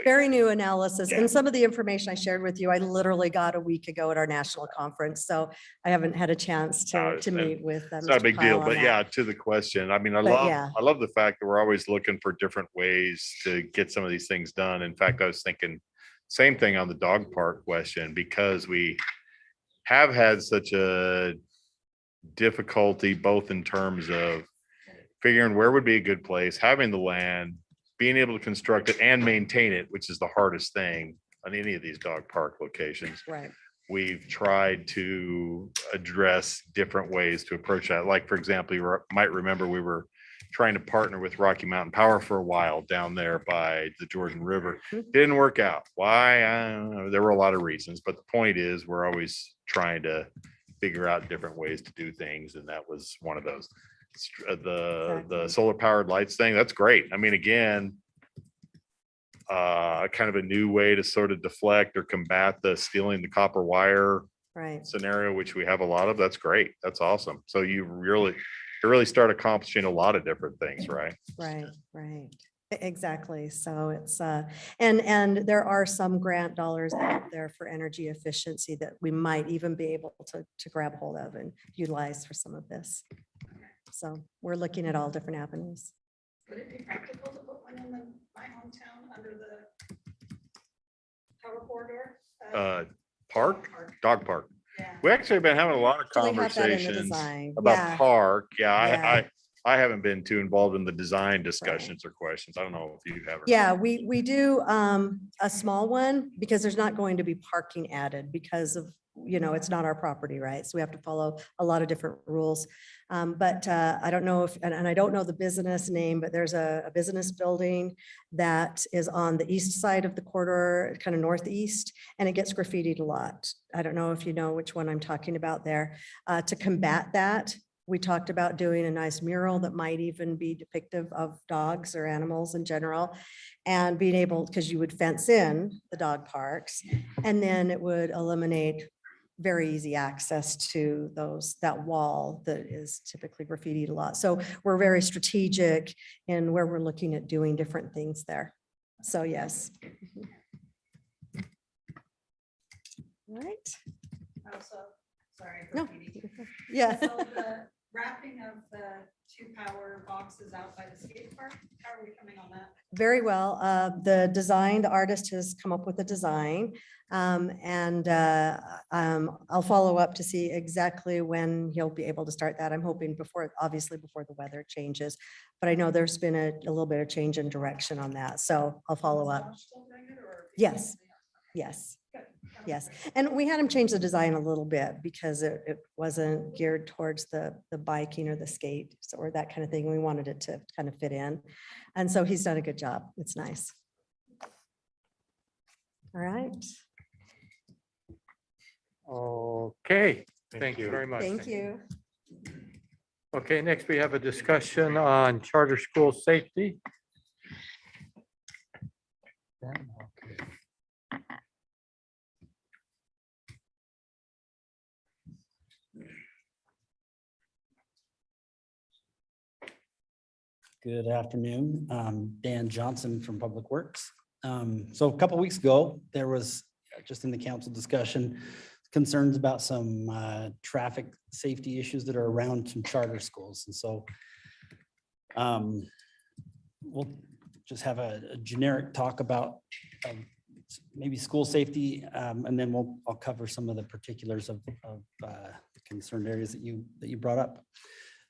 Very new analysis. Yeah. And some of the information I shared with you, I literally got a week ago at our national conference. So I haven't had a chance to it's meet with. It's not a Mr. big Kyle deal, on but that. yeah, to the question. I mean, yeah. I love the fact that we're always looking for different ways to get some of these things done. In fact, I was thinking same thing on the dog park question, because we have had such a difficulty both in terms of figuring where would be a good place, having the land, being able to construct it and maintain it, which is the hardest thing on any of these dog park locations. Right. We've tried to address different ways to approach that. Like, for example, you might remember we were trying to partner with Rocky Mountain Power for a while down there by the Jordan River. Didn't work out. Why? I don't know. There were a lot of reasons, but the point is we're always trying to figure out different ways to do things. And that was one of those. The solar powered lights thing, that's great. I mean, again, kind of a new way to sort of deflect or combat the stealing the copper wire Right. scenario, which we have a lot of. That's great. That's awesome. So you really start accomplishing a lot of different things, right? Right. Exactly. So it's, and there are some grant dollars out there for energy efficiency that we might even be able to grab hold of and utilize for some of this. So we're looking at all different avenues. Would it be practical to put one in my hometown under the power corridor? Park, dog park. Yeah. We actually have been having a lot of Actually have that in the conversations design. about Yeah. park. Yeah, Yeah. I haven't been too involved in the design discussions or questions. I don't know if you have. or not. Yeah, we do a small one because there's not going to be parking added because of, it's not our property, right? So we have to follow a lot of different rules. But I don't know if, and I don't know the business name, but there's a business building that is on the east side of the corridor, kind of northeast, and it gets graffitied a lot. I don't know if you know which one I'm talking about there. To combat that, we talked about doing a nice mural that might even be depictive of dogs or animals in general. And being able, because you would fence in the dog parks, and then it would eliminate very easy access to that wall that is typically graffitied a lot. So we're very strategic in where we're looking at doing different things there. So yes. All right. Also, sorry. No. graffiti. Yeah. So the wrapping of the 2 power boxes out by the skate park, how are we coming on that? Very well. The artist has come up with a design. And I'll follow up to see exactly when he'll be able to start that. I'm hoping obviously before the weather changes, but I know there's been a little bit of change in direction on that. So I'll follow up. Still doing it, or- Yes. Yes. Good. Yes. And we had him change the design a little bit because it wasn't geared towards the biking or the skate or that kind of thing. We wanted it to kind of fit in. And so he's done a good job. It's nice. All right. Okay, thank you you. very much. Thank you. Okay, next we have a discussion on charter school safety. Good afternoon. Dan Johnson from Public Works. So a couple weeks ago, there was just in the council discussion, concerns about some traffic safety issues that are around some charter schools. And so we'll just have a generic talk about maybe school safety, and then I'll cover some of the particulars of concerned areas that you brought up.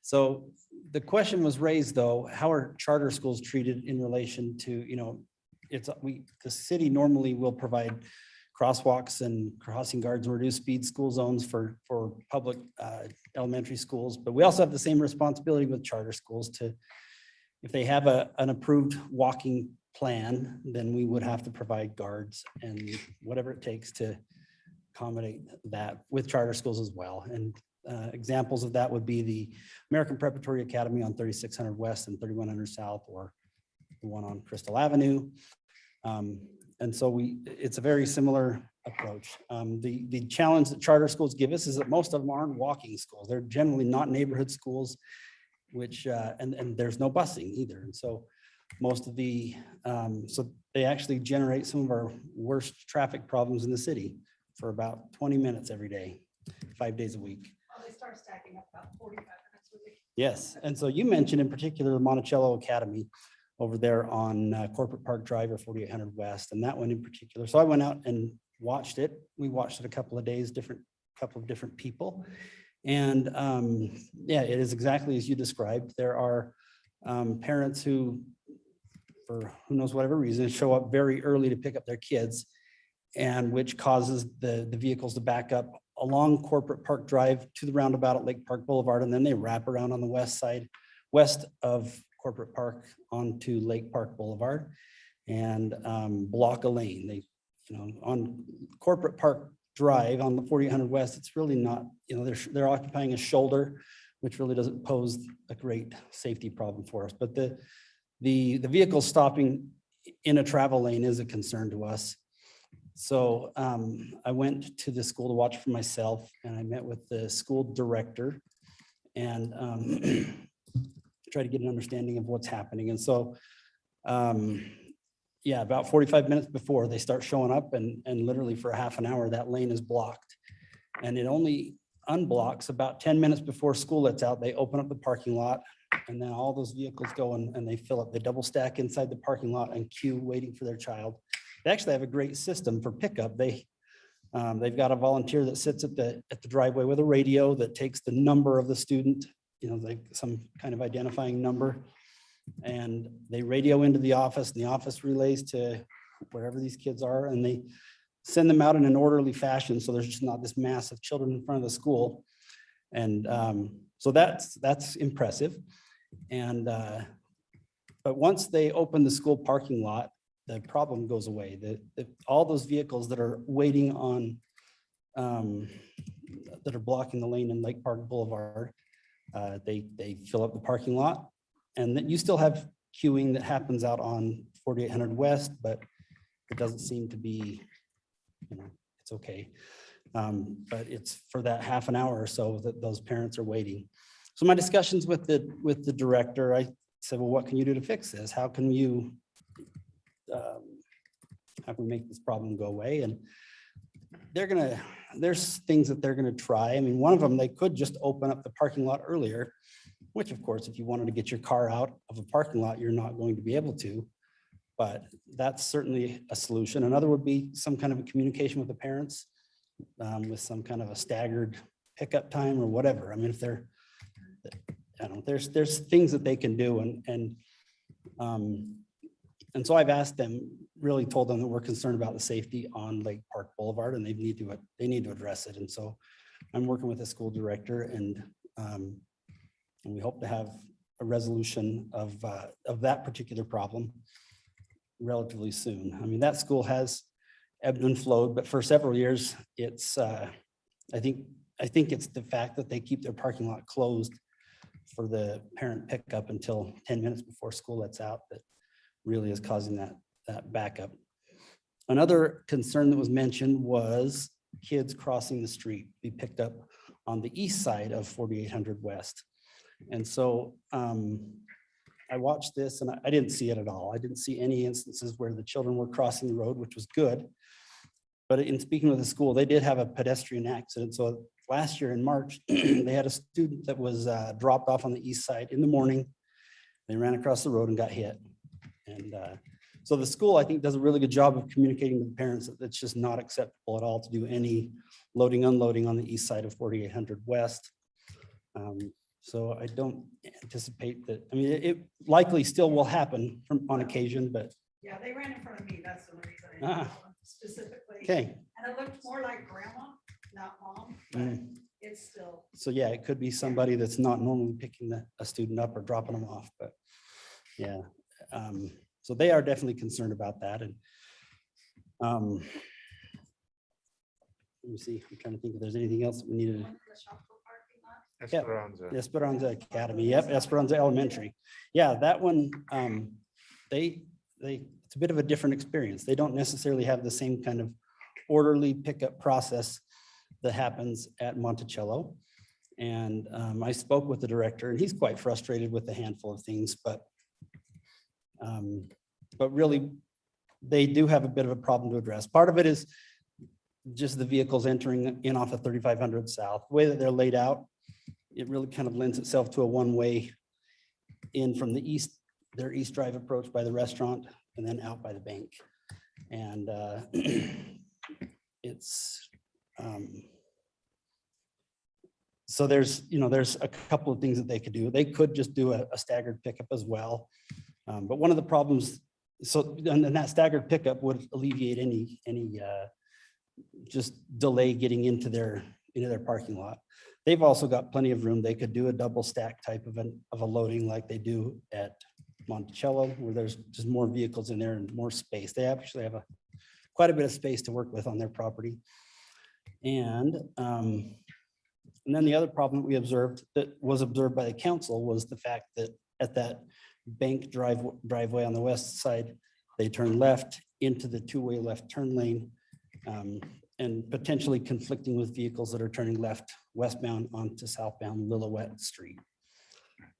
So the question was raised, though, how are charter schools treated in relation to, the city normally will provide crosswalks and crossing guards and reduced speed school zones for public elementary schools, but we also have the same responsibility with charter schools to, if they have an approved walking plan, then we would have to provide guards and whatever it takes to accommodate that with charter schools as well. And examples of that would be the American Preparatory Academy on 3600 West and 3100 South, or the one on Crystal Avenue. And so it's a very similar approach. The challenge that charter schools give us is that most of them aren't walking schools. They're generally not neighborhood schools, which, and there's no busing either. And so most of so they actually generate some of our worst traffic problems in the city for about 20 minutes every day, 5 days a week. Oh, they start stacking up about 45 minutes with it. Yes, and so you mentioned in particular the Monticello Academy over there on Corporate Park Drive or 4800 West, and that one in particular. So I went out and watched it. We watched it a couple of days, couple of different people. And yeah, it is exactly as you described. There are parents who, for who knows whatever reason, show up very early to pick up their kids, and which causes the vehicles to back up along Corporate Park Drive to the roundabout at Lake Park Boulevard, and then they wrap around on the west of Corporate Park onto Lake Park Boulevard and block a lane. They, on Corporate Park Drive on the 4800 West, it's really not, they're occupying a shoulder, which really doesn't pose a great safety problem for us. But the vehicle stopping in a travel lane is a concern to us. So I went to the school to watch for myself, and I met with the school director and try to get an understanding of what's happening. And so, yeah, about 45 minutes before they start showing up, and literally for a half an hour, that lane is blocked. And it only unblocks about 10 minutes before school lets out. They open up the parking lot, and then all those vehicles go and they fill up. They double stack inside the parking lot and queue waiting for their child. They actually have a great system for pickup. They've got a volunteer that sits at the driveway with a radio that takes the number of the student, like some kind of identifying number, and they radio into the office, and the office relays to wherever these kids are, and they send them out in an orderly fashion, so there's just not this mass of children in front of the school. And so that's impressive. And but once they open the school parking lot, the problem goes away. All those vehicles that are waiting on, that are blocking the lane in Lake Park Boulevard, they fill up the parking lot, and then you still have queuing that happens out on 4800 West, but it doesn't seem to be, it's okay. But it's for that half an hour or so that those parents are waiting. So my discussions with the director, I said, well, what can you do to fix this? How can you make this problem go away? And there's things that they're gonna try. I mean, one of them, they could just open up the parking lot earlier, which of course, if you wanted to get your car out of a parking lot, you're not going to be able to, but that's certainly a solution. Another would be some kind of a communication with the parents, with some kind of a staggered pickup time or whatever. I mean, if they're, I don't know, there's things that they can do, and so I've asked them, really told them that we're concerned about the safety on Lake Park Boulevard, and they need to address it. And so I'm working with the school director, and we hope to have a resolution of that particular problem relatively soon. I mean, that school has ebbed and flowed, but for several years, it's I think it's the fact that they keep their parking lot closed for the parent pickup until 10 minutes before school lets out that really is causing that backup. Another concern that was mentioned was kids crossing the street be picked up on the east side of 4800 West. And so I watched this and I didn't see it at all. I didn't see any instances where the children were crossing the road, which was good. But in speaking with the school, they did have a pedestrian accident. So last year in March, they had a student that was dropped off on the east side in the morning. They ran across the road and got hit. And so the school, I think, does a really good job of communicating to the parents that it's just not acceptable at all to do any loading, unloading on the east side of 4800 West. So I don't anticipate that. I mean, it likely still will happen on occasion, but. Yeah, they ran in front of me. That's the only reason I didn't know specifically. Okay. And it looked more like grandma, not mom, but it's still. So yeah, it could be somebody that's not normally picking a student up or dropping them off, but yeah. So they are definitely concerned about that. And let me see, I'm trying to think if there's anything else that we needed. Went to the Shopko parking Esperanza. Esperanza Academy, yep, Esperanza Elementary. Yeah, that one, it's a bit of a different experience. They don't necessarily have the same kind of orderly pickup process that happens at Monticello. And I spoke with the director, and he's quite frustrated with a handful of things, but really, they do have a bit of a problem to address. Part of it is just the vehicles entering in off of 3500 South. The way that they're laid out, it really kind of lends itself to a one-way in from the east, their east drive approach by the restaurant, and then out by the bank. And it's, so there's a couple of things that they could do. They could just do a staggered pickup as well. But one of the problems, and that staggered pickup would alleviate any just delay getting into their parking lot. They've also got plenty of room. They could do a double stack type of a loading like they do at Monticello, where there's just more vehicles in there and more space. They actually have quite a bit of space to work with on their property. And then the other problem we observed that was observed by the council was the fact that at that bank driveway on the west side, they turn left into the two-way left turn lane, and potentially conflicting with vehicles that are turning left westbound onto southbound Lillooet Street.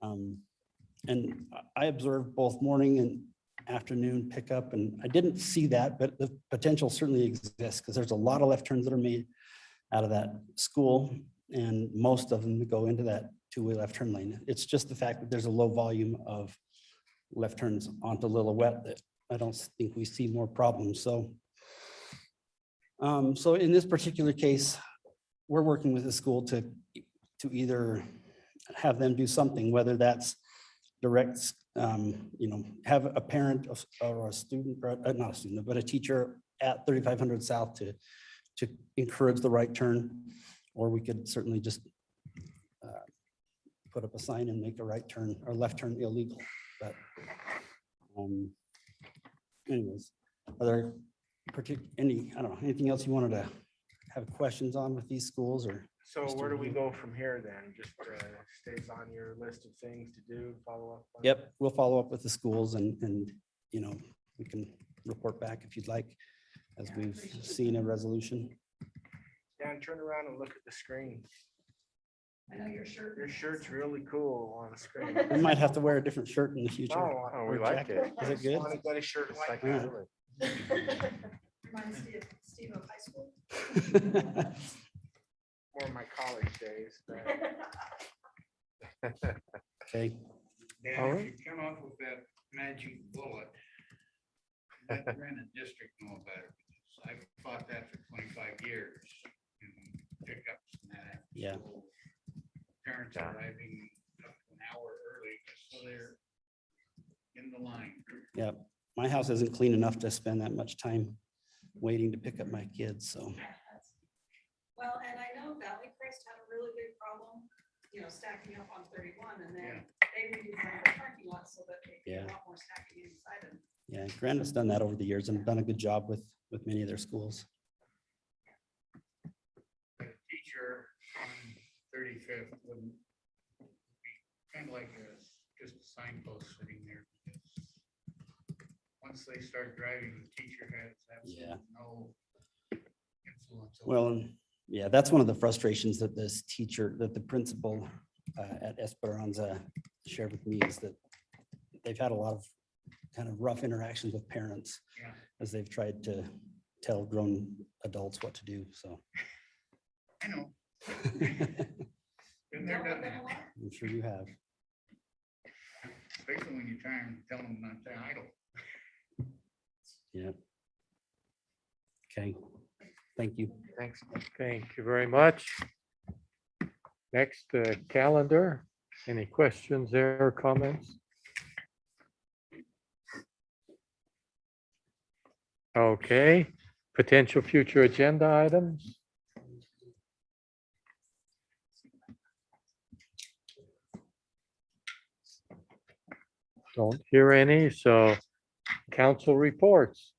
And I observed both morning and afternoon pickup, and I didn't see that, but the potential certainly exists because there's a lot of left turns that are made out of that school, and most of them go into that two-way left turn lane. It's just the fact that there's a low volume of left turns onto Lillooet that I don't think we see more problems. So in this particular case, we're working with the school to either have them do something, whether that's direct, have a parent or a student, or not a student, but a teacher at 3500 South to encourage the right turn, or we could certainly just put up a sign and make a right turn or left turn illegal. But anyways, are there anything else you wanted to have questions on with these schools, or? So where do we go from here then? Just stays on your list of things to do, follow up? on? Yep, we'll follow up with the schools and we can report back if you'd like, as we've seen a resolution. Dan, turn around and look at the screen. I know your shirt. Your shirt's really cool on the screen. We might have to wear a different shirt in the future. Oh, we or like jacket. it. Is it good? Want to get a shirt like Yeah. that? Reminds me of Steve of high school. More of my college days. but- Okay, Dan, All if right. you come up with that magic bullet, let the Granite District know about it. Because I've fought that for 25 years. And pickups and that. Yeah. So Parents arriving up to an hour early, just so they're in the line. yeah. My house isn't clean enough to spend that much time waiting to pick up my kids, so. Well, and I know Valley Crest had a really big problem, stacking up on 31, and then they redesigned the parking lot so that they Yeah. get a lot more stacking inside of. Yeah, Granite's done that over the years and done a good job with many of their schools. The teacher on 35th would be kind of like just a signpost sitting there. Because once they start driving, the teacher has absolutely no influence. over Well, yeah, that's one of the frustrations that the principal at Esperanza shared with me, is that they've had a lot of kind of rough interactions with parents Yeah. as they've tried to tell grown adults what to do, so. I know. Been there, done that. I'm sure you have. Especially when you try and tell them not to idle. Yeah. Okay, thank you. Thanks. Thank you very much. Next, calendar. Any questions there or comments? Okay, potential future agenda items. Don't hear any, so council reports.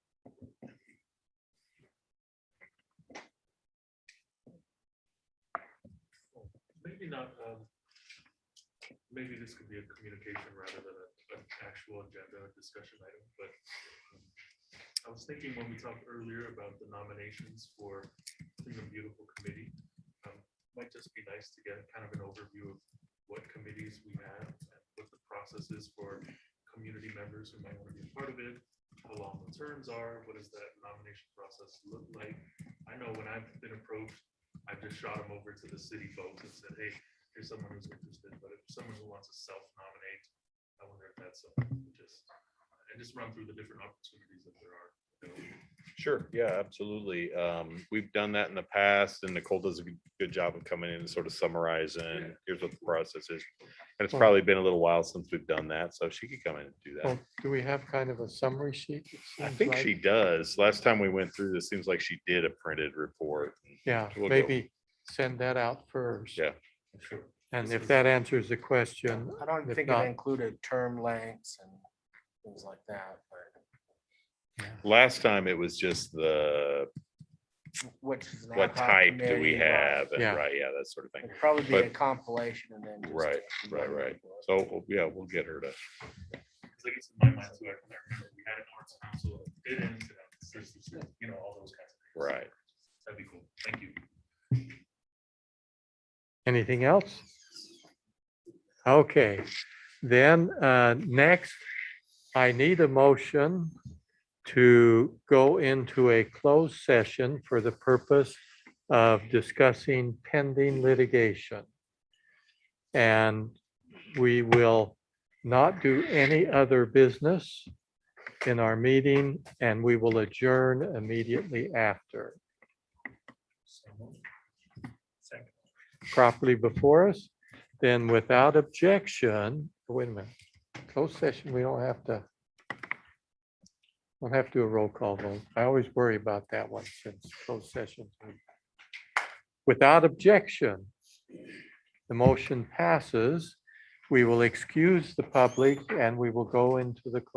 Maybe not maybe this could be a communication rather than an actual agenda discussion item, but I was thinking when we talked earlier about the nominations for Clean and Beautiful Committee, might just be nice to get kind of an overview of what committees we have and what the process is for community members who might want to be a part of it, how long the terms are, what does that nomination process look like? I know when I've been approached, I've just shot them over to the city folks and said, hey, here's someone who's interested, but if someone who wants to self-nominate, I wonder if that's something to just run through the different opportunities that there are. Sure, yeah, absolutely. We've done that in the past, and Nicole does a good job of coming in and sort of summarizing, here's what the process is. And it's probably been a little while since we've done that, so she could come in and do Well, that. do we have kind of a summary sheet? It I seems think like? she does. Last time we went through this, seems like she did a printed report. Yeah, We'll go. maybe send that out first. Yeah. Sure. And if that answers the question, I don't If think not- it included term lengths and things like that, but Last time it was just the, which is an what ad hoc type do we committee, right. have? And Yeah. right, yeah, that sort of thing. It'd probably be a But- compilation and then. just Right, right, one right. report. So, yeah, we'll get her to, Because I guess in my mind too, I remember we had an arts council that didn't, you know, all those kinds of things. right. That'd be cool. Thank you. anything else? Okay, then next, I need a motion to go into a closed session for the purpose of discussing pending litigation. And we will not do any other business in our meeting, and we will adjourn immediately after. Properly before us, then without objection, wait a minute, closed session, we don't have to do a roll call vote. I always worry about that one since closed sessions. Without objection, the motion passes. We will excuse the public and we will go into the closed